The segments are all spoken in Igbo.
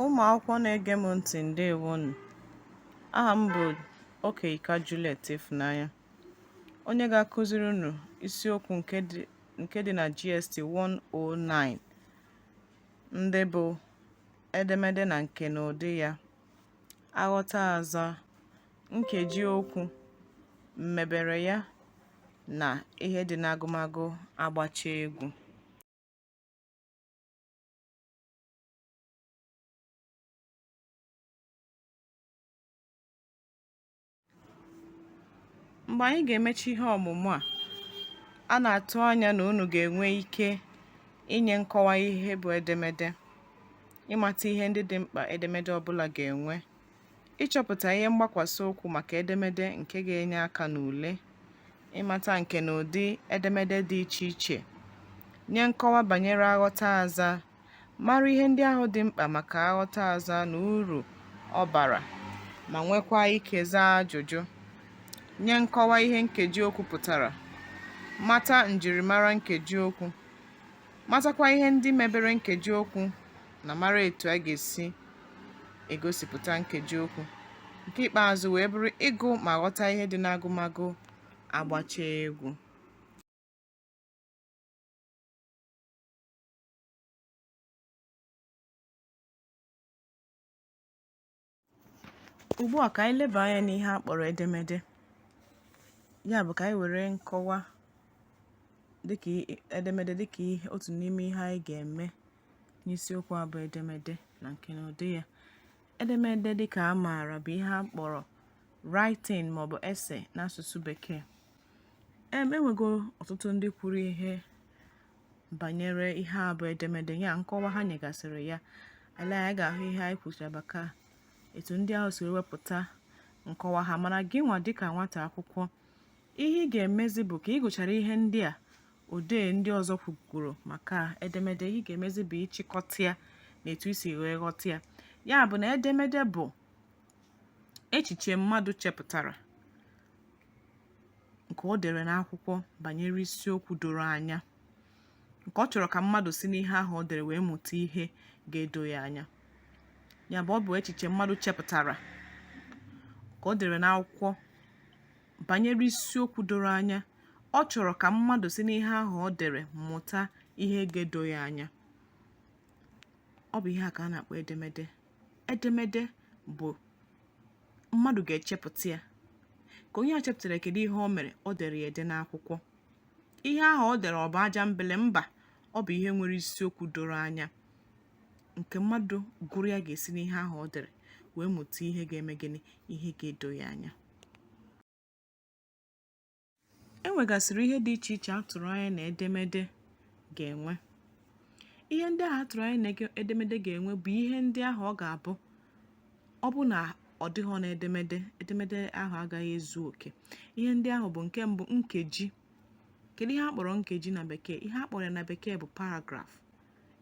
Ụmụ akwụkwọ na-ege m ntị, ndewonu. Aha m bụ Okeyika Juliet Ifunanya, onye ga-akụziri unu isiokwu nke dị na GST 109, ndị bụ edemede na nke na ụdị ya, aghọta aza, nkeji okwu, mmebere ya, na ihe dị n'agụmagụ agbacha egwu. Mgbe anyị ga-emechi ihe ọmụmụ a na-atụ anya na unu ga-enwe ike inye nkọwa ihe bụ edemede, ịmata ihe ndị dị mkpa edemede ọbụla ga-enwe, ịchọpụta ihe mgbakwasị okwu maka edemede nke ga-enye aka n'ule, ịmata nke na ụdị edemede dị iche iche, nye nkọwa banyere aghọta aza, mara ihe ndị ahụ dị mkpa maka aghọta aza na uru ọ bara, ma nwekwa ike zaa ajụjụ, nye nkọwa ihe nkeji okwu pụtara, mata njirimara nkeji okwu, matakwa ihe ndị mebere nkeji okwu, na mara etu a ga-esi egosipụta nkeji okwu. Nke ikpeazụ wee bụrụ ịgụ ma ghọta ihe dị n'agụmagụ agbacha egwu. Ugbu a ka anyị leba anya n'ihe a kpọrọ edemede. Ya bụ ka anyị were nkọwa edemede dịka otu n'ime ihe anyị ga-eme n'isiokwu a bụ edemede na nke na ụdị ya. Edemede dịka a maara bụ ihe a kpọrọ writing maọbụ essay n'asụsụ Bekee. Enwego ọtụtụ ndị kwuru ihe banyere ihe a bụ edemede, ya nkọwa ha nyegasịrị ya. Anyị ga-ahụ ihe anyị kwụsịrị maka etu ndị ahụ si wepụta nkọwa ha. Mana gị nwa dịka nwata akwụkwọ, ihe ị ga-emezi bụ ka ị gụchara ihe ndị a odee ndị ọzọ kwuru maka edemede, ihe ị ga-emezi bụ ịchịkọta ya na etu isi wee ghọta ya. Ya bụ na edemede bụ echiche mmadụ chepụtara nke o dere n'akwụkwọ banyere isiokwu doro anya, nke ọ chọrọ ka mmadụ si n'ihe ahụ o dere wee mụta ihe ga-edo ya anya. Ya bụ ọ bụ echiche mmadụ chepụtara ka o dere n'akwụkwọ banyere isiokwu doro anya, ọ chọrọ ka mmadụ si n'ihe ahụ o dere mụta ihe ga-edo ya anya. Ọ bụ ihe a ka a na-akpọ edemede. Edemede bụ mmadụ ga-echepụta ya, ka onye a chepụtara kedu ihe o mere o dere ya ede n'akwụkwọ. Ihe ahụ o dere ọ bụ aja mbele? Mba, ọ bụ ihe nwere isiokwu doro anya nke mmadụ gụrụ ya ga-esi n'ihe ahụ o dere wee mụta ihe ga-eme gịnị, ihe ga-edo ya anya. Enwegasịrị ihe dị iche iche atụrụ anya na edemede ga-enwe. Ihe ndị ahụ atụrụ anya na edemede ga-enwe bụ ihe ndị ahụ ọ ga-abụ ọ bụ na ọ dịghị na edemede ahụ agaghị ezu oke. Ihe ndị ahụ bụ nke mbụ, nkeji. Kedu ihe a kpọrọ nkeji na Bekee? Ihe a kpọrọ ya na Bekee bụ paragraph.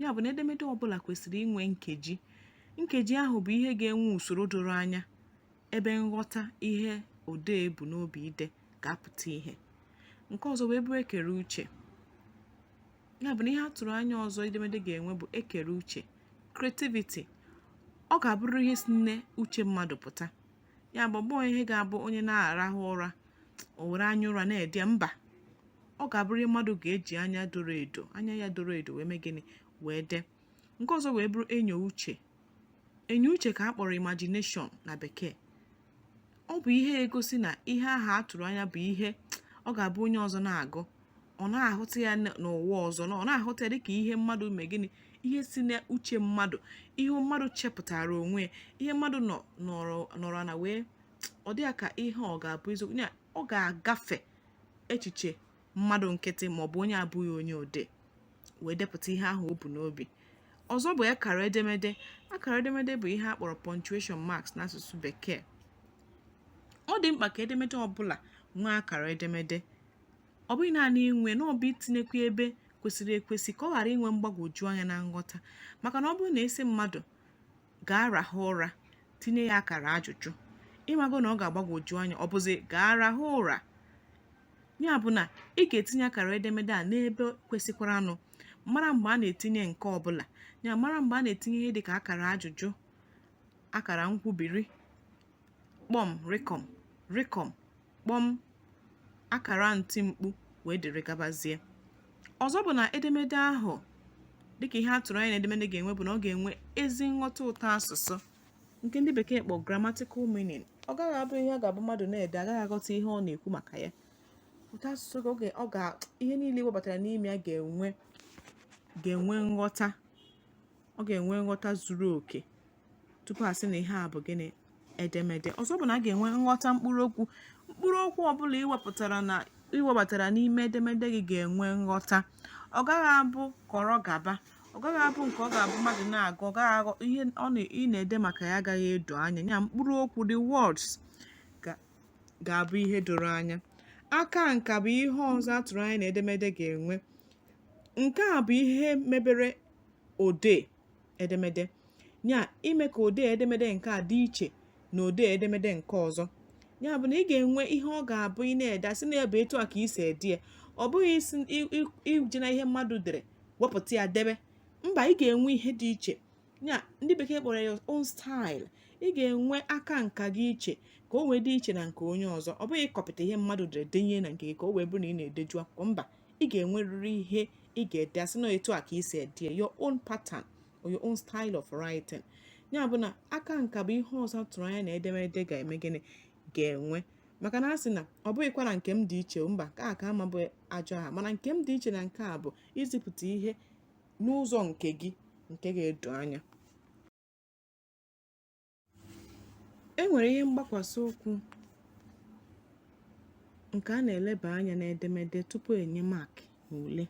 Ya bụ na edemede ọbụla kwesịrị inwe nkeji. Nkeji ahụ bụ ihe ga-enwe usoro doro anya ebe nghọta ihe odee bụ n'obi ide ga-apụta ihe. Nke ọzọ wee bụrụ ekere uche. Ya bụ na ihe atụrụ anya ọzọ edemede ga-enwe bụ ekere uche, creativity. Ọ ga-abụrụ ihe si n'uche mmadụ pụta. Ya bụ ọgbọ ihe ga-abụ onye na-arahụ ụra o were anya ụra na-ede. Mba, ọ ga-abụrụ ihe mmadụ ga-eji anya ya doro edo wee mee gịnị, wee dee. Nke ọzọ wee bụrụ enyo uche. Enyo uche ka a kpọrọ imagination na Bekee. Ọ bụ ihe egosi na ihe ahụ atụrụ anya bụ ihe ọ ga-abụ onye ọzọ na-agụ, ọ na-ahụta ya n'ụwa ọzọ, ọ na-ahụta ya dịka ihe mmadụ mee gịnị, ihe si n'uche mmadụ, ihe mmadụ chepụtara onwe ya, ihe mmadụ nọrọ na wee ọ dị ya ka ihe ọ ga-abụ eziokwu. Ya ọ ga-agafe echiche mmadụ nkịtị maọbụ onye abụghị onye odee wee depụta ihe ahụ o bu n'obi. Ọzọ bụ akara edemede. Akara edemede bụ ihe a kpọrọ punctuation marks n'asụsụ Bekee. Ọ dị mkpa ka edemede ọbụla nwee akara edemede. Ọ bụghị naanị inwe na ọ bụ itinyekwa ebe kwesịrị ekwesị ka ọ ghara inwe mgbagwoju anya na nghọta. Maka na ọ bụrụ na esi mmadụ ga-arahụ ụra tinye ya akara ajụjụ, ịmago na ọ ga-agbagwoju anya, ọ bụzi ga-arahụ ụra. Ya bụ na ị ga-etinye akara edemede a n'ebe kwesịkwara nụ, mara mgbe a na-etinye nke ọbụla. Ya mara mgbe a na-etinye ihe dịka akara ajụjụ akara nkwubiri kpọm rịkọm rịkọm kpọm akara ntị mkpu wee dịrị gabazie. Ọzọ bụ na edemede ahụ dịka ihe a tụrụ anya na edemede ga-enwe bụ na ọ ga-enwe ezi nghọta ụtọ asụsụ nke ndị bekee kpọ grammatical meaning. Ọ gaghị abụ ihe ọ ga-abụ mmadụ na-ede agaghị aghọta ihe ọ na-ekwu maka ya. Ụtọ asụsụ ihe niile webatara n'ime ya ga-enwe nghọta. Ọ ga-enwe nghọta zuru oke tupu a sị na ihe a bụ gịnị edemede. Ọzọ bụ na a ga-enwe nghọta mkpụrụ okwu ọbụla iwebatara n'ime edemede gị ga-enwe nghọta. Ọ gaghị abụ kọrọ gaba, ọ gaghị abụ nke ọ ga-abụ mmadụ na-agụ, ọ gaghị aghọ ihe ị na-ede maka ya agaghị edo anya. Ya mkpụrụ okwu the words ga-abụ ihe doro anya. Aka nka bụ ihe ọzọ a tụrụ anya na edemede ga-enwe. Nke a bụ ihe mebere odee edemede. Ya ime ka odee edemede nke a dị iche na odee edemede nke ọzọ. Ya bụ na ị ga-enwe ihe ọ ga-abụ ị na-ede asị na ebe etu a ka isi ede ya. Ọ bụghị isi iji na ihe mmadụ dere wepụta ya debe. Mba, ị ga-enwe ihe dị iche. Ya ndị bekee kpọrọ your own style. Ị ga-enwe aka nka gị iche ka o wee dị iche na nke onye ọzọ. Ọ bụghị ịkọpịta ihe mmadụ dere denye na nke gị ka o wee bụrụ na ị na-edeju akwụkwọ. Mba, ị ga-enwerịrị ihe ị ga-ede asị na etu a ka isi ede ya, your own pattern or your own style of writing. Ya bụ na aka nka bụ ihe ọzọ tụrụ anya na edemede ga-eme gịnị ga-enwe. Maka na asị na ọ bụghịkwa na nke m dị iche, mba, ka ama bụ ajọ aha, mana nke m dị iche na nke a bụ izipụta ihe n'ụzọ nke gị nke ga-edo anya. E nwere ihe mgbakwasị ụkwụ nke a na-eleba anya n'edemede tupu enye maakị n'ule.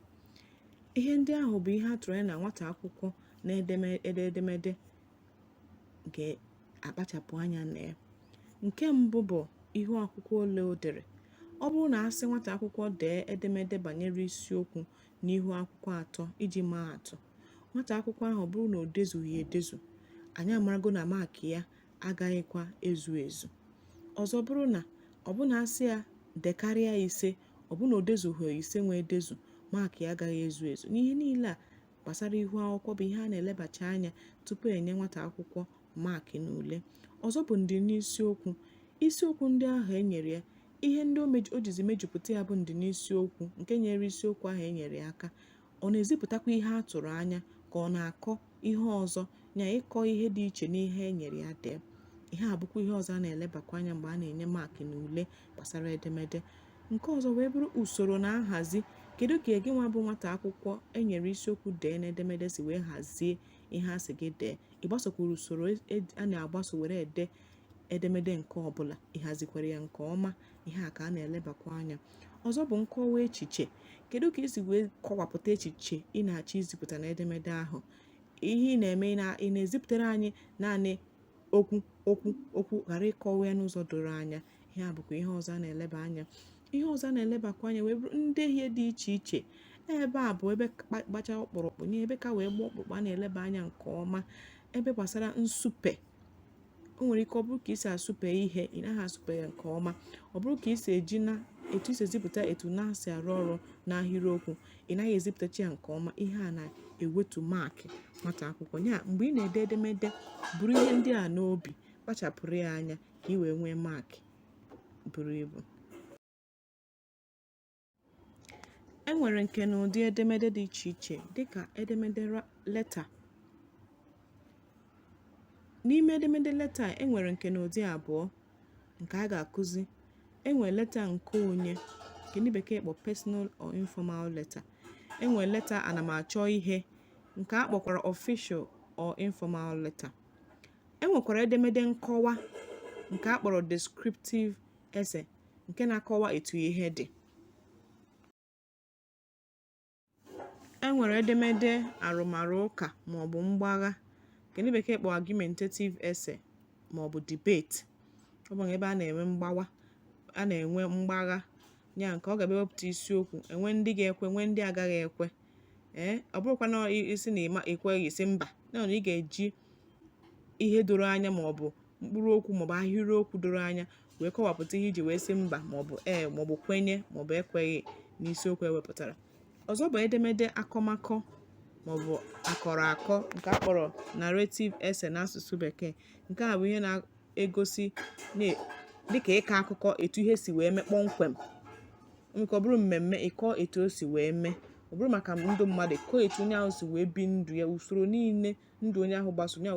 Ihe ndị ahụ bụ ihe a tụrụ anya na nwata akwụkwọ na-edemede ga-akpachapụ anya na ya. Nke mbụ bụ ihu akwụkwọ ole o dere. Ọ bụrụ na asị nwata akwụkwọ dee edemede banyere isiokwu n'ihu akwụkwọ atọ iji maa atụ, nwata akwụkwọ ahụ bụrụ na o dezughị edezu, anyị amarago na maakị ya agaghịkwa ezu ezu. Ọzọ bụrụ na ọ bụ na asị ya dekarịa ise, ọ bụ na o dezughị ise nwee edezu, maakị ya agaghị ezu ezu. N'ihe niile a gbasara ihu akwụkwọ bụ ihe a na-elebacha anya tupu enye nwata akwụkwọ maakị n'ule. Ọzọ bụ ndị n'isiokwu. Isiokwu ndị ahụ enyere ya, ihe ndị o jizi mejupụta ya bụ ndị n'isiokwu nke nyere isiokwu ahụ enyere ya aka. Ọ na-ezipụtakwa ihe a tụrụ anya ka ọ na-akọ ihe ọzọ, na ịkọ ihe dị iche n'ihe enyere ya dee. Ihe a bụkwa ihe ọzọ a na-elebakwa anya mgbe a na-enye maakị n'ule gbasara edemede. Nke ọzọ wee bụrụ usoro na nhazi. Kedu ka gị nwa bụ nwata akwụkwọ enyere isiokwu dee n'edemede si wee hazie ihe a sị gị dee? Ị gbasokwara usoro a na-agbaso were ede edemede nke ọbụla? Ị hazikwara ya nke ọma? Ihe a ka a na-elebakwa anya. Ọzọ bụ nkọwa echiche. Kedu ka isi wee kọwapụta echiche ị na-achọ izipụta n'edemede ahụ? Ihe ị na-eme ị na-ezipụtara anyị naanị okwu ghara ịkọwa ya n'ụzọ doro anya. Ihe a bụkwa ihe ọzọ a na-eleba anya. Ihe ọzọ a na-elebakwa anya wee bụrụ ndehie dị iche iche. Ebe a bụ ebe gbacha ọkpụrụkpụ, nye ebe ka wee gbaa ọkpụrụkpụ a na-eleba anya nke ọma. Ebe gbasara nsupe, o nwere ike ọ bụrụ ka isi asụpe ihe ị naghị asụpe ya nke ọma. Ọ bụrụ ka isi etu isi ezipụta etu na-asị arụ ọrụ n'ahịrịokwu, ị naghị ezipụtacha ya nke ọma. Ihe a na-ewetu maakị nwata akwụkwọ. Ya mgbe ị na-ede edemede, buru ihe ndị a n'obi, kpachapụrụ ya anya ka ị wee nwee maakị buru ibu. E nwere nke na ụdị edemede dị iche iche dịka edemede leta. N'ime edemede leta e nwere nke na ụdị abụọ nke a ga-akụzi. E nwere leta nke onye nke ndị bekee kpọ personal or informal letter. E nwere leta ana m achọ ihe nke a kpọkwara official or informal letter. E nwekwara edemede nkọwa nke a kpọrọ descriptive essay nke na-akọwa etu ihe dị. E nwere edemede arụmarụ ụka maọbụ mgbagha nke ndị bekee kpọrọ argumentative essay maọbụ debate. Ọ bụ ebe a na-enwe mgbagha, ya nke ọ ga-ewepụta isiokwu, enwe ndị ga-ekwe, enwe ndị agaghị ekwe. Ọ bụrụkwa na isi na ekweghị isi mba, na ị ga-eji ihe doro anya maọbụ mkpụrụ okwu maọbụ ahịrịokwu doro anya wee kọwapụta ihe iji wee sị mba maọbụ maọbụ kwenye maọbụ ekweghị n'isiokwu ewepụtara. Ọzọ bụ edemede akọmakọ. maọbụ akọrọ akọ nke a kpọrọ narrative essay n'asụsụ bekee. Nke a bụ ihe na-egosi dịka ịkọ akụkọ etu ihe si wee mee kpọmkwem. Nke ọ bụrụ mmemme ịkọ etu o si wee mee, ọ bụrụ maka ndụ mmadụ ịkọ etu onye ahụ si wee bi ndụ ya, usoro niile ndụ onye ahụ gbasoro ya,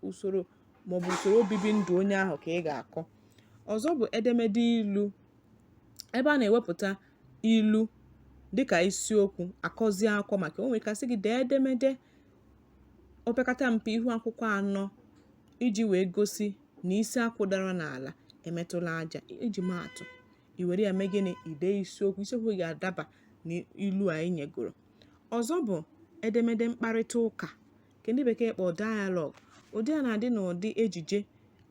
usoro maọbụ usoro obibi ndụ onye ahụ ka ị ga-akọ. Ọzọ bụ edemede ilu, ebe a na-ewepụta ilu dịka isiokwu akọzie akọ maka o nwere kasị gị dee edemede opekata mpe ihu akwụkwọ 4 iji wee gosi na isi akwụ dara n'ala emetụla aja. Iji maatụ, i were ya mee gịnị, ide isiokwu ga-adaba n'ilu a anyị nyegoro. Ọzọ bụ edemede mkparịta ụka nke ndị bekee kpọrọ dialogue. Ụdị a na-adị n'ụdị ejije,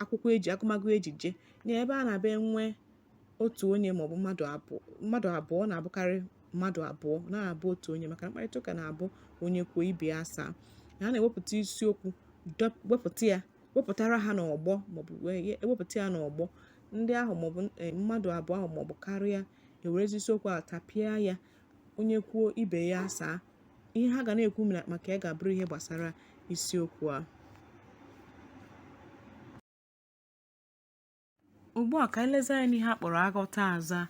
akwụkwọ agụmagụ ejije, na ebe a na-abịa enwe otu onye maọbụ mmadụ abụọ na-abụkarị mmadụ abụọ na-abụ otu onye, maka mkparịta ụka na-abụ onye kwuo ibe ya asaa. Ha na-ewepụta isiokwu wepụtara ha n'ọgbọ maọbụ ewepụta ya n'ọgbọ ndị ahụ maọbụ mmadụ abụọ ahụ maọbụ karịa ewerezi isiokwu a tapịa ya, onye kwuo ibe ya asaa. Ihe ha ga na-ekwu maka ya ga-abụrụ ihe gbasara isiokwu a. Ugbu a ka anyị lezi anya n'ihe a kpọrọ aghọta aza.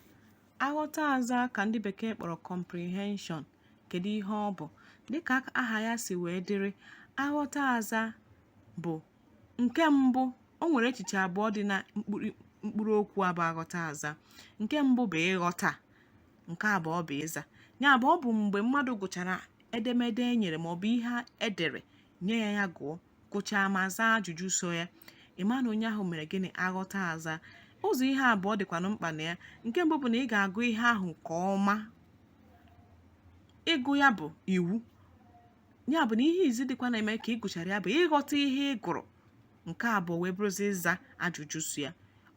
Aghọta aza ka ndị bekee kpọrọ comprehension. Kedu ihe ọ bụ? Dịka aha ya si wee dịrị, aghọta aza bụ nke mbụ, o nwere echiche abụọ dị na mkpụrụ okwu abụ aghọta aza. Nke mbụ bụ ịghọta, nke abụọ bụ ịza. Ya bụ ọ bụ mgbe mmadụ gụchara edemede e nyere maọbụ ihe edere nye ya gụọ, gụchaa ma zaa ajụjụ so ya, ịma na onye ahụ mere gịnị, aghọta aza. Ụzọ ihe abụọ dịkwanụ mkpa na ya. Nke mbụ bụ na ị ga-agụ ihe ahụ nke ọma. Ịgụ ya bụ iwu. Ya bụ na ihe izi dịkwa na-eme ka ị gụchara ya bụ ịghọta ihe ị gụrụ. Nke abụọ wee bụrụzi ịza ajụjụ so ya.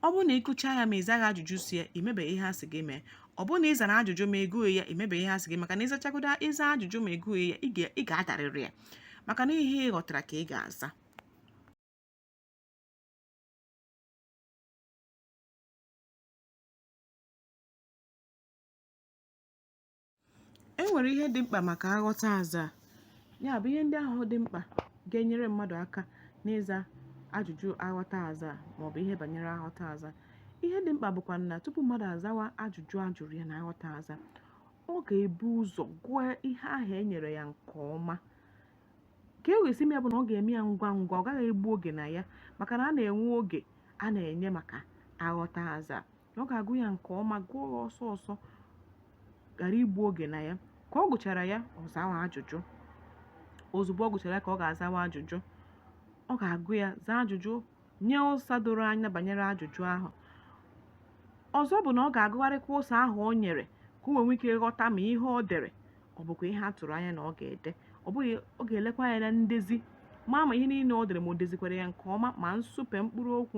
Ọ bụrụ na ị gụchaa ya ma ị zaghị ajụjụ so ya, imebeghị ihe a sị gị mee. Ọ bụrụ na ị zara ajụjụ ma ị gụghị ya, imebeghị ihe a sị gị, maka na ịzachagodo ịza ajụjụ ma ị gụghị ya, ị ga-adarịrị ya, maka na ihe ị ghọtara ka ị ga-aza. E nwere ihe dị mkpa maka aghọta aza. Ya bụ ihe ndị ahụ dị mkpa ga-enyere mmadụ aka n'ịza ajụjụ aghọta aza maọbụ ihe banyere aghọta aza. Ihe dị mkpa bụkwa na tupu mmadụ azawa ajụjụ ajụrụ ya na aghọta aza, ọ ga-ebu ụzọ gụọ ihe ahụ e nyere ya nke ọma. Ka e wesi ya bụ na ọ ga-eme ya ngwa ngwa, ọ gaghị egbu oge na ya, maka na a na-enwe oge a na-enye maka aghọta aza. Ọ ga-agụ ya nke ọma, gụọ ya ọsọ ọsọ, ghara igbu oge na ya. Ka ọ gụchara ya, ọ zawa ajụjụ. Ozugbo ọ gụchara ya ka ọ ga-azawa ajụjụ. Ọ ga-agụ ya, zaa ajụjụ, nye ụsa doro anya banyere ajụjụ ahụ. Ọzọ bụ na ọ ga-agụgharịkwa ụsa ahụ o nyere ka o nwee ike ịghọta ma ihe o dere ọ bụkwa ihe a tụrụ anya na ọ ga-ede. Ọ bụghị, ọ ga-elekwa anya na ndezi, ma ihe niile o dere ma o dezikwara ya nke ọma, ma nsupe mkpụrụ okwu,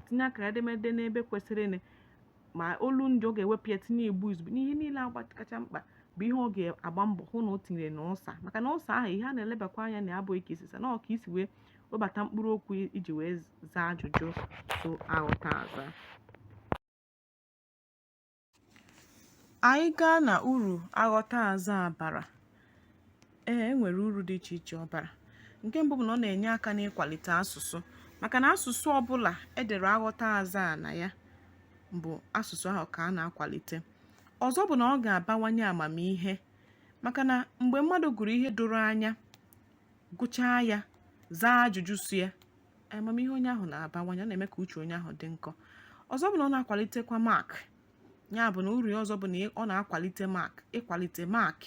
tinye akara edemede n'ebe kwesịrị, ma olu ndị ọ ga-ewepụ ya, tinye igbu izugbe. N'ihe niile kacha mkpa bụ ihe ọ ga-agba mbọ hụ na o tinyere n'ụsa, maka na ụsa ahụ ihe a na-elebakwa anya na abụghị ka isisa, na ọ ka isi wee webata mkpụrụ okwu iji wee zaa ajụjụ so aghọta aza. Anyị gaa na uru aghọta aza bara. E nwere uru dị iche iche ọ bara. Nke mbụ bụ na ọ na-enye aka n'ịkwalite asụsụ, maka na asụsụ ọbụla edere aghọta aza na ya bụ asụsụ ahụ ka a na-akwalite. Ọzọ bụ na ọ ga-abawanye amamihe, maka na mgbe mmadụ gụrụ ihe doro anya, gụchaa ya, zaa ajụjụ so ya, amamihe onye ahụ na-abawanye, na-eme ka uche onye ahụ dị nkọ. Ọzọ bụ na ọ na-akwalitekwa mark. Ya bụ na uru ya ọzọ bụ na ọ na-akwalite ịkwalite mark,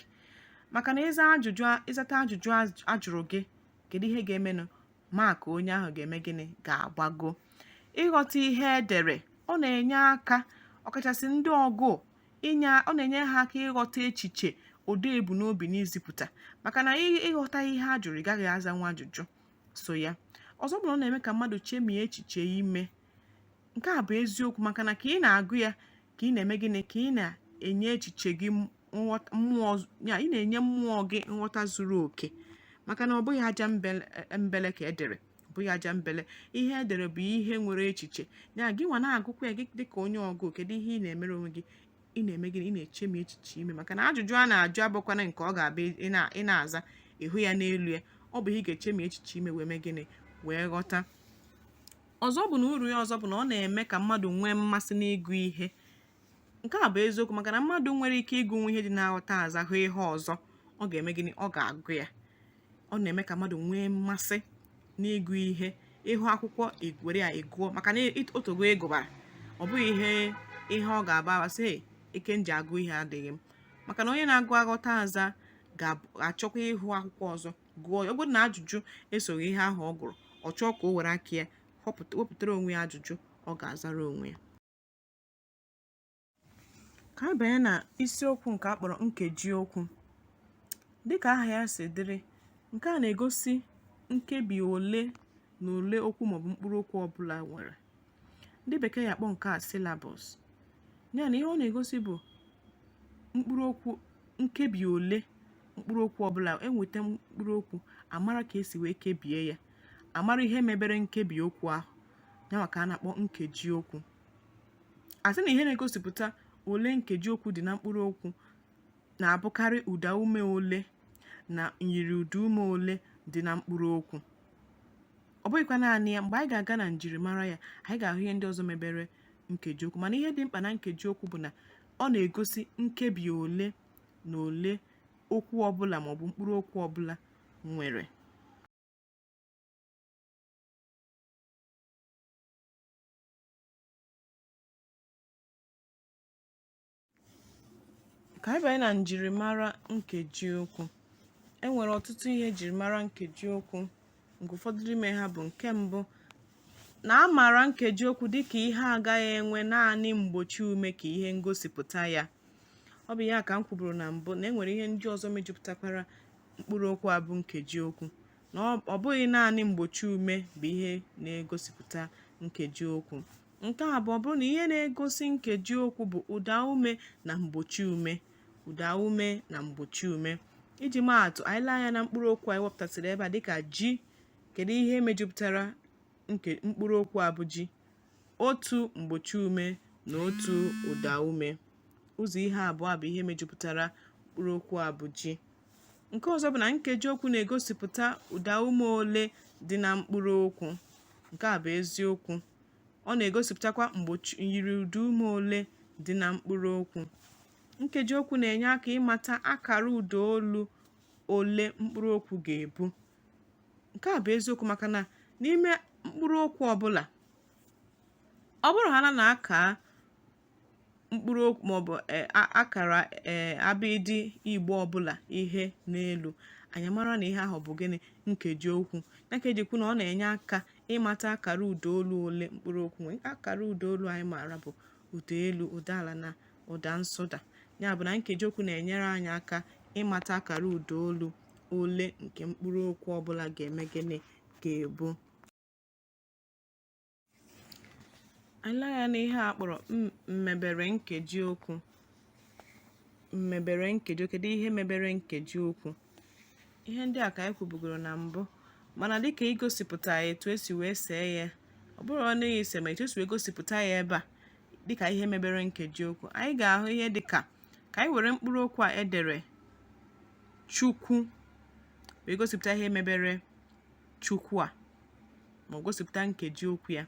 maka na ịzata ajụjụ ajụrụ gị, kedu ihe ga-emenụ? Mark onye ahụ ga-eme gịnị? Ga-agbago. Ịghọta ihe edere, ọ na-enye aka, ọkachasị ndị ọgụ, ọ na-enye ha aka ịghọta echiche ụdị ebumnobi n'izipụta, maka na ịghọta ihe a jụrụ, ị gaghị aza nwa ajụjụ so ya. Ọzọ bụ na ọ na-eme ka mmadụ chemie echiche ime. Nke a bụ eziokwu, maka na ka ị na-agụ ya, ka ị na-eme gịnị? Ka ị na-enye echiche gị mmụọ, ya ị na-enye mmụọ gị nghọta zuru oke, maka na ọ bụghị aja mbele ka edere, ọ bụghị aja mbele. Ihe edere bụ ihe nwere echiche. Ya gị nwa na-agụkwa ya gị dịka onye ọgụ, kedu ihe ị na-emere onwe gị? Ị na-eme gịnị? Ị na-echemi echiche ime, maka na ajụjụ a na-ajụ abụkwana nke ọ ga-abịa ị na-aza. ịhụ ya n'elu ya. Ọ bụ ihe ị ga-eche ma echiche ime wee mee gịnị wee ghọta. Ọzọ bụ na uru ya ọzọ bụ na ọ na-eme ka mmadụ nwee mmasị n'ịgụ ihe. Nke a bụ eziokwu maka na mmadụ nwere ike ịgụnwu ihe dị n'aghọta aza hụ ihe ọzọ, ọ ga-eme gịnị, ọ ga-agụ ya. Ọ na-eme ka mmadụ nwee mmasị n'ịgụ ihe. Ịhụ akwụkwọ were ya ịgụọ maka na otogo ịgụbara, ọ bụghị ihe ọ ga-aba abasị ike nji agụ ihe adịghị m. Maka na onye na-agụ aghọta aza ga-achọkwa ịhụ akwụkwọ ọzọ gụọ ya. Ọ bụrụ na ajụjụ esoghị ihe ahụ ọ gụrụ, ọ chọọ ka o were aka ya wepụtara onwe ya ajụjụ ọ ga-azara onwe ya. Ka a banye na isiokwu nke a kpọrọ nkeji okwu. Dịka aha ya si dịrị, nke a na-egosi nkebi ole na ole okwu maọbụ mkpụrụ okwu ọbụla nwere. Ndị bekee ya akpọ nke a syllabus. Ya na ihe ọ na-egosi bụ mkpụrụ okwu, nkebi ole mkpụrụ okwu ọbụla. Enweta mkpụrụ okwu, amara ka esi wee kebie ya, amara ihe mebere nkebi okwu ahụ. Ya maka a na-akpọ nkeji okwu. Asị na ihe na-egosipụta ole nkeji okwu dị na mkpụrụ okwu na-abụkarị ụda ume ole na nyiri ụda ume ole dị na mkpụrụ okwu. Ọ bụghịkwa naanị ya, mgbe anyị ga-aga na njirimara ya, anyị ga-ahụ ihe ndị ọzọ mebere nkeji okwu. Mana ihe dị mkpa na nkeji okwu bụ na ọ na-egosi nkebi ole na ole okwu ọbụla maọbụ mkpụrụ okwu ọbụla nwere. Ka anyị banye na njirimara nkeji okwu. Enwere ọtụtụ ihe njirimara nkeji okwu. Nke ụfọdụ n'ime ha bụ nke mbụ, na amara nkeji okwu dịka ihe agaghị enwe naanị mgbochi ume ka ihe ngosipụta ya. Ọ bụ ya ka m kwuburu na mbụ na enwere ihe ndị ọzọ mejupụtakwara mkpụrụ okwu a bụ nkeji okwu, na ọ bụghị naanị mgbochi ume bụ ihe na-egosipụta nkeji okwu. Nke abụọ bụrụ na ihe na-egosi nkeji okwu bụ ụda ume na mgbochi ume. Ụda ume na mgbochi ume. Iji maa atụ, anyị lee anya na mkpụrụ okwu anyị wepụtasịrị ebe a dịka ji. Kedu ihe mejupụtara mkpụrụ okwu a bụ ji? Otu mgbochi ume na otu ụda ume. Ụzọ ihe abụọ bụ ihe mejupụtara mkpụrụ okwu a bụ ji. Nke ọzọ bụ na nkeji okwu na-egosipụta ụda ume ole dị na mkpụrụ okwu. Nke a bụ eziokwu. Ọ na-egosipụtakwa nyiri ụda ume ole dị na mkpụrụ okwu. Nkeji okwu na-enye aka ịmata akara ụda olu ole mkpụrụ okwu ga-ebu. Nke a bụ eziokwu maka na n'ime mkpụrụ okwu ọbụla, ọ bụrụ na aka mkpụrụ okwu maọbụ akara abịdị Igbo ọbụla ihe n'elu, anyị mara na ihe ahụ bụ gịnị? Nkeji okwu. Nkeji okwu na ọ na-enye aka ịmata akara ụda olu ole mkpụrụ okwu nwere. Akara ụda olu anyị maara bụ ụda elu, ụda ala na ụda nsụda. Ya bụ na nkeji okwu na-enyere anyị aka ịmata akara ụda olu ole nke mkpụrụ okwu ọbụla ga-eme gịnị? Ga-ebu. Anyị lee anya n'ihe a kpọrọ mmebere nkeji okwu. Mmebere nkeji okwu. Kedu ihe mebere nkeji okwu? Ihe ndị a ka anyị kwubugoro na mbụ, mana dịka igosipụta ya etu esi wee see ya, ọ bụrụ na ị ise ma etu esi wee gosipụta ya ebe a dịka ihe mebere nkeji okwu, anyị ga-ahụ ihe dịka, ka anyị were mkpụrụ okwu a edere Chukwu wee gosipụta ihe mebere Chukwu a ma ọ gosipụta nkeji okwu ya.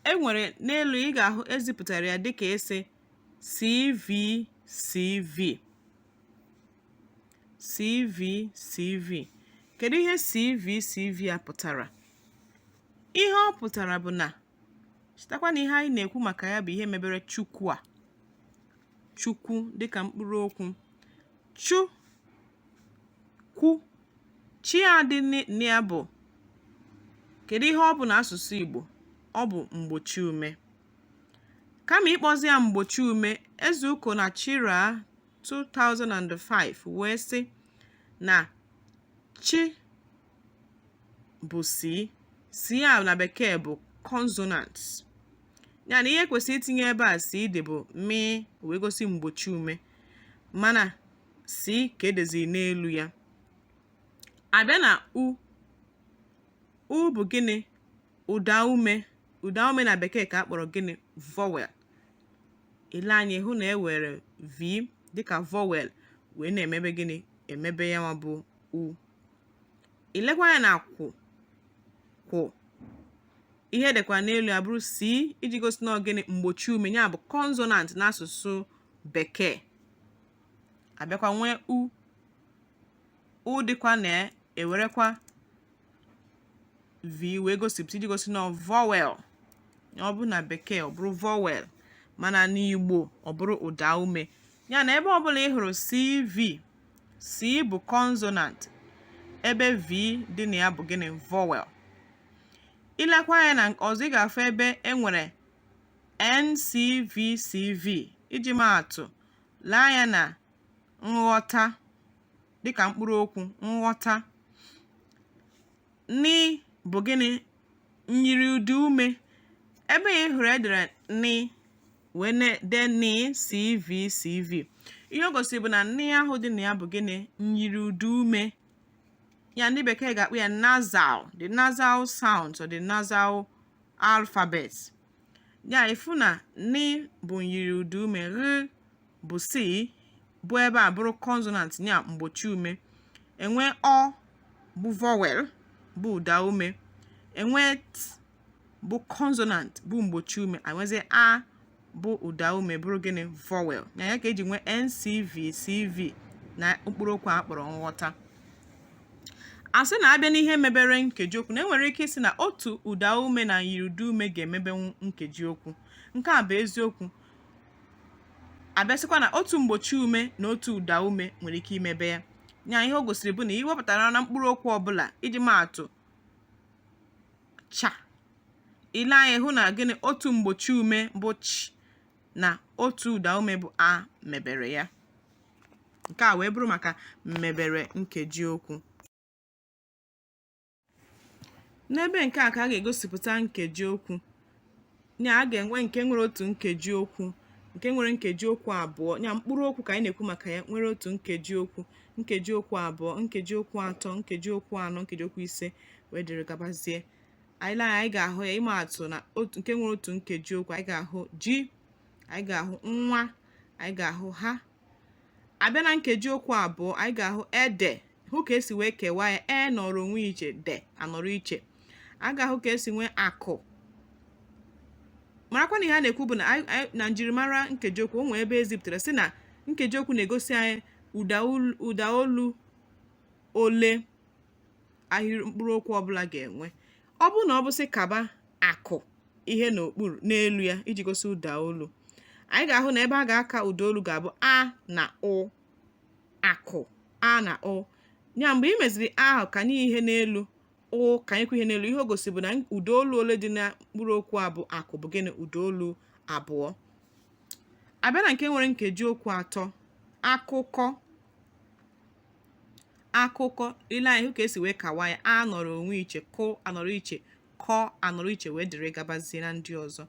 Enwere n'elu, ị ga-ahụ ezipụtara ya dịka ese CVCV. CVCV. Kedu ihe CVCV a pụtara? Ihe ọ pụtara bụ na, chetakwa na ihe anyị na-ekwu maka ya bụ ihe mebere Chukwu a. Chukwu dịka mkpụrụ okwu. Chukwu. Chi adị na ya bụ, kedu ihe ọ bụ n'asụsụ Igbo? Ọ bụ mgbochi ume. Kama ịkpọzi ya mgbochi ume, Ezuko na Chira 2005 wee sị na chi bụ C. C a na bekee bụ consonant. Ya na ihe kwesịrị itinye ebe a C dị bụ mi, wee gosi mgbochi ume. Mana C ka edeziri n'elu ya. Abịa na U. U bụ gịnị? Ụda ume. Ụda ume na bekee ka a kpọrọ gịnị? Vowel. Ile anya hụ na ewere V dịka vowel wee na-emebe gịnị? Emebe ya nwa bụ u. Ilekwa anya na kwụ ihe dịkwa n'elu abụrụ c iji gosi na gịnị mgbochi ume ya bụ consonant n'asụsụ Bekee. Abịakwa nwee u dịkwa na ewerekwa v wee gosipụta iji gosi na vowel. Ọ bụ na Bekee ọ bụrụ vowel, mana n'Igbo ọ bụrụ ụda ume. Ya na ebe ọbụla ị hụrụ CV, C bụ consonant, ebe V dị na ya bụ gịnị vowel. Ilekwa anya na ọzọ ị ga-afụ ebe enwere NCVCV. Iji maa atụ, lee anya na nghọta dịka mkpụrụ okwu nghọta. Ni bụ gịnị nyiri ụdị ume. Ebe ị hụrụ edere ni wee dee ni CVCV, ihe o gosiri bụ na ni ahụ dị na ya bụ gịnị nyiri ụdị ume. Ya ndị Bekee ga-akpọ ya nasal, the nasal sounds or the nasal alphabet. Ya ifu na ni bụ nyiri ụdị ume, r bụ c bụ ebe a bụrụ consonant ya mgbochi ume. Enwe ọ bụ vowel bụ ụda ume. Enwe t bụ consonant bụ mgbochi ume. Enwezi a bụ ụda ume bụrụ gịnị vowel. Ya ka eji nwee NCVCV na mkpụrụ okwu a kpọrọ nghọta. Asị na abịa n'ihe mebere nkeji okwu, na enwere ike isi na otu ụda ume na nyiri ụdị ume ga-emebe nkeji okwu. Nke a bụ eziokwu. Abịasịkwa na otu mgbochi ume na otu ụda ume nwere ike imebe ya. Ya ihe o gosiri bụ na iwepụtara na mkpụrụ okwu ọbụla iji maa atụ cha, ile anya hụ na gịnị otu mgbochi ume bụ ch na otu ụda ume bụ a mebere ya. Nke a wee bụrụ maka mmebere nkeji okwu. N'ebe nke a ka a ga-egosipụta nkeji okwu. Ya a ga-enwe nke nwere otu nkeji okwu, nke nwere nkeji okwu abụọ. Ya mkpụrụ okwu ka anyị na-ekwu maka ya nwere otu nkeji okwu, nkeji okwu abụọ, nkeji okwu atọ, nkeji okwu anọ, nkeji okwu ise wee dịrị gabazie. Anyị ga-ahụ ya ịma atụ na otu nke nwere otu nkeji okwu. Anyị ga-ahụ ji, anyị ga-ahụ nwa, anyị ga-ahụ ha. Abịa na nkeji okwu abụọ, anyị ga-ahụ ede. Hụ ka esi wee kewaa ya, e nọrọ onwe iche, de anọrọ iche. A ga-ahụ ka esi nwee akụ. Marakwa na ihe a na-ekwu bụ na njirimara nkeji okwu o nwee ebe ezipụtara sị na nkeji okwu na-egosi anyị ụda olu ole ahịrị mkpụrụ okwu ọbụla ga-enwe. Ọ bụrụ na ọ bụ sị kaba akụ ihe n'okpuru n'elu ya iji gosi ụda olu, anyị ga-ahụ na ebe a ga-aka ụda olu ga-abụ a na o. Akụ a na o. Ya mgbe ị meziri ahụ ka nye ihe n'elu, o ka nyekwa ihe n'elu, ihe o gosi bụ na ụda olu ole dị na mkpụrụ okwu a bụ akụ bụ gịnị ụda olu abụọ. Abịa na nke nwere nkeji okwu atọ, akụkọ. Akụkọ, ile anyị hụ ka esi wee kawa ya, a nọrọ onwe iche, kụ anọrọ iche, kọ anọrọ iche wee dịrị gabazie na ndị ọzọ.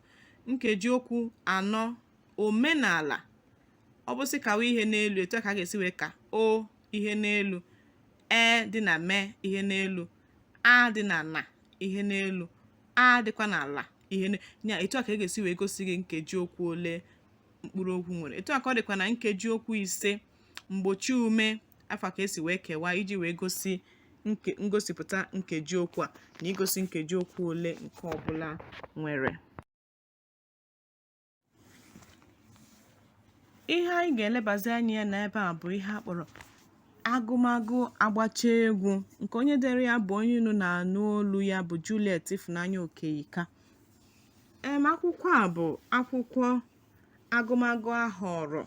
Nkeji okwu anọ, omenala. Ọ bụsị kawa ihe n'elu, etu a ka a ga-esi wee ka o ihe n'elu, e dị na me ihe n'elu, a dị na na ihe n'elu, a dịkwa n'ala ihe n'elu. Ya etu a ka a ga-esi wee gosi gị nkeji okwu ole mkpụrụ okwu nwere. Etu a ka ọ dịkwa na nkeji okwu ise, mgbochi ume. Afa ka esi wee kewaa iji wee gosi ngosipụta nkeji okwu a na igosi nkeji okwu ole nke ọbụla nwere. Ihe anyị ga-elebazi anya ya n'ebe a bụ ihe a kpọrọ agụmagụ agbacha egwu, nke onye dere ya bụ onye unu na-anụ olu ya bụ Juliet Ifunanya-Okeyika. Akwụkwọ a bụ akwụkwọ agụmagụ ahọrọ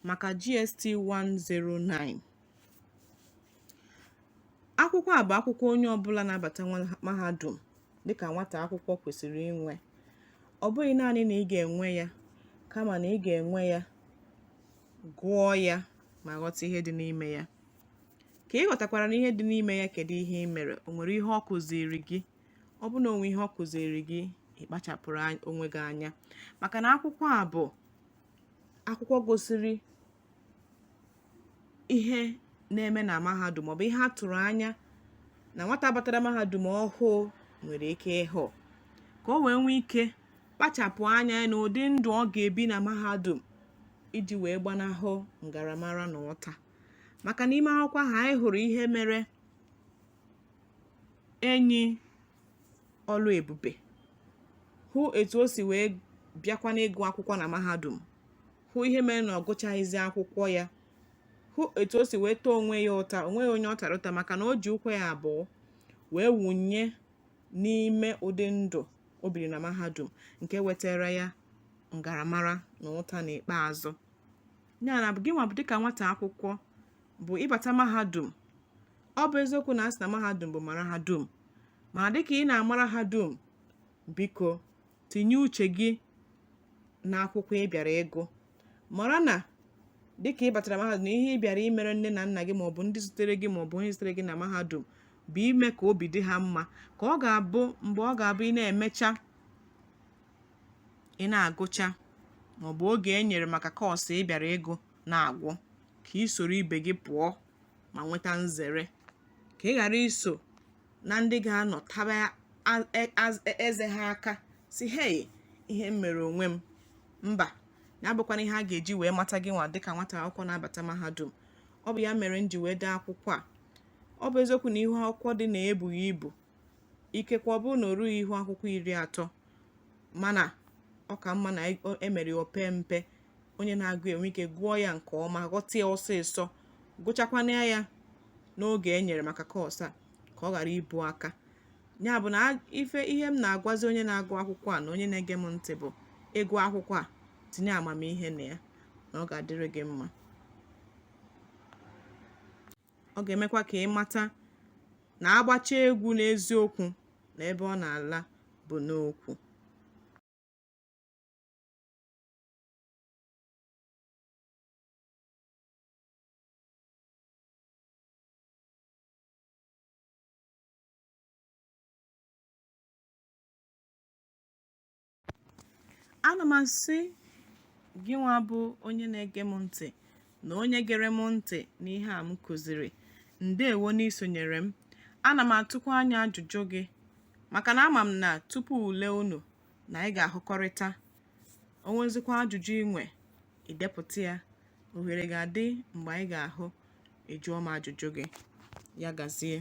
maka GST 109. Akwụkwọ a bụ akwụkwọ onye ọbụla na-abata mahadum dịka nwata akwụkwọ kwesịrị inwe. Ọ bụghị naanị na ị ga-enwe ya, kama na ị ga-enwe ya, gụọ ya ma ghọta ihe dị n'ime ya. Ka ị ghọtakwara na ihe dị n'ime ya, kedu ihe ị mere? O nwere ihe ọ kụziri gị? Ọ bụ na onwe ihe ọ kụziri gị, ịkpachapụrụ onwe gị anya, maka na akwụkwọ a bụ akwụkwọ gosiri ihe na-eme na mahadum, ọ bụ ihe a tụrụ anya na nwata batara mahadum ọhụụ nwere ike ịhụ, ka o wee nwee ike kpachapụ anya na ụdị ndụ ọ ga-ebi na mahadum iji wee gbanahụ ngaramara na ụta. maka n'ime akwụkwọ ahụ anyị hụrụ ihe mere enyi ọlụ ebube, hụ etu o si wee bịakwa n'ịgụ akwụkwọ na mahadum, hụ ihe mere na ọ gụchaghịzi akwụkwọ ya, hụ etu o si wee tọọ onwe ya ụta, onweghị onye ọ tara ụta maka na o ji ụkwụ ya abụọ wee wụnye n'ime ụdị ndụ o biri na mahadum, nke wetara ya ngaramara na ụta n'ikpeazụ. Ya na gị nwa bụ dịka nwata akwụkwọ bụ ịbata mahadum. Ọ bụ eziokwu na asị na mahadum bụ mara ha dum, mana dịka ị na-amara ha dum, biko tinye uche gị n'akwụkwọ ị bịara ịgụ. Mara na dịka ị batara mahadum na ihe ị bịara imere nne na nna gị maọbụ ndị zutere gị maọbụ onye zutere gị na mahadum bụ ime ka obi dị ha mma, ka ọ ga-abụ mgbe ọ ga-abụ ị na-emecha, ị na-agụcha, maọbụ oge e nyere maka kọọsụ ị bịara ịgụ na-agwụ, ka ị soro ibe gị pụọ ma nweta nzere, ka ị ghara iso na ndị ga-anọ taba eze ha aka si hei ihe m mere onwe m. Mba, na-abụkwana ihe a ga-eji wee mata gị nwa dịka nwata akwụkwọ na-abata mahadum. Ọ bụ ya mere m ji wee dee akwụkwọ a. Ọ bụ eziokwu na ihu akwụkwọ dị na-ebughị ibu, ikekwe ọ bụrụ na o rughị ihu akwụkwọ 30, mana ọ ka mma na emere ya ope mpe, onye na-agụ enwe ike gụọ ya nke ọma, ghọta ya ọsịsọ, gụchakwana ya n'oge e nyere maka kọọsụ a, ka ọ ghara ibu aka. Ya bụ na ihe m na-agwazi onye na-agụ akwụkwọ a na onye na-ege m ntị bụ, ịgụ akwụkwọ a tinye amamihe na ya, na ọ ga-adịrị gị mma. Ọ ga-emekwa ka ị mata na agbacha egwu n'eziokwu na ebe ọ na-ala bụ n'okwu. Ana m asị gị nwa bụ onye na-ege m ntị na onye gere m ntị n'ihe a m kụziri, ndeewo n'isonyere m. Ana m atụkwa anya ajụjụ gị, maka na ama m na tupu ule unu na ị ga-ahụkọrịta. O nwezikwa ajụjụ inwe, idepụta ya, ohere ga-adị mgbe anyị ga-ahụ, ịjụọ m ajụjụ gị. Ya gazie.